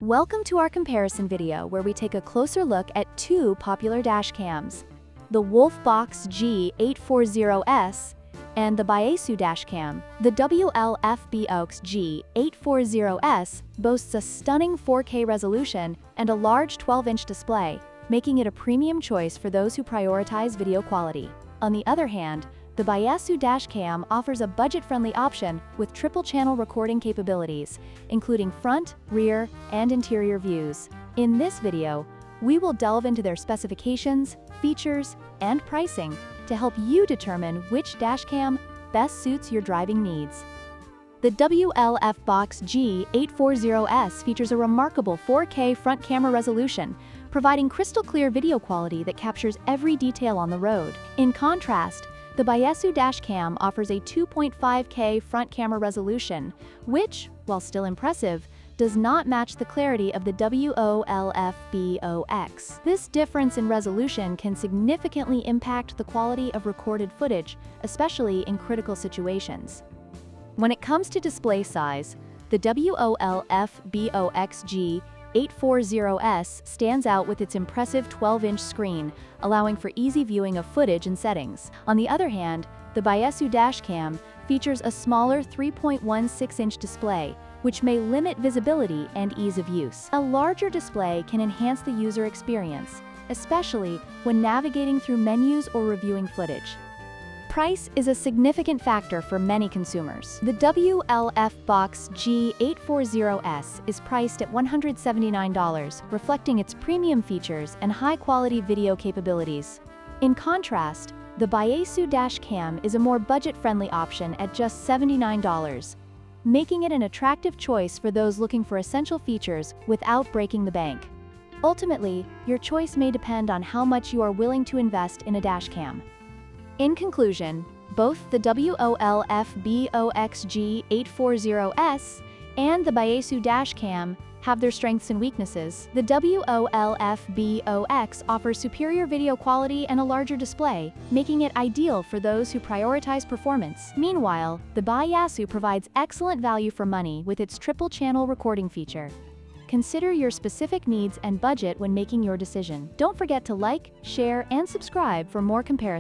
Welcome to our comparison video where we take a closer look at two popular dash cams, the WOLFBOX G840S and the Baisu dash cam. The WOLFBOX G840S boasts a stunning 4K resolution and a large 12-inch display, making it a premium choice for those who prioritize video quality. On the other hand, the Baisu dashcam offers a budget-friendly option with triple-channel recording capabilities, including front, rear, and interior views. In this video, we will delve into their specifications, features, and pricing to help you determine which dashcam best suits your driving needs. The WOLFBOX G840S features a remarkable 4K front camera resolution, providing crystal-clear video quality that captures every detail on the road. In contrast, the Baisu dashcam offers a 2.5K front camera resolution, which, while still impressive, does not match the clarity of the WOLFBOX. This difference in resolution can significantly impact the quality of recorded footage, especially in critical situations. When it comes to display size, the WOLFBOX G840S stands out with its impressive 12-inch screen, allowing for easy viewing of footage and settings. On the other hand, the Baisu dashcam features a smaller 3.16-inch display, which may limit visibility and ease of use. A larger display can enhance the user experience, especially when navigating through menus or reviewing footage. Price is a significant factor for many consumers. The WOLFBOX G840S is priced at $179, reflecting its premium features and high-quality video capabilities. In contrast, the Baisu dashcam is a more budget-friendly option at just $79, making it an attractive choice for those looking for essential features without breaking the bank. Ultimately, your choice may depend on how much you are willing to invest in a dashcam. In conclusion, both the WOLFBOX G840S and the Baisu dashcam have their strengths and weaknesses. The WOLFBOX offers superior video quality and a larger display, making it ideal for those who prioritize performance. Meanwhile, the Baisu provides excellent value for money with its triple-channel recording feature. Consider your specific needs and budget when making your decision. Don't forget to like, share, and subscribe for more comparisons.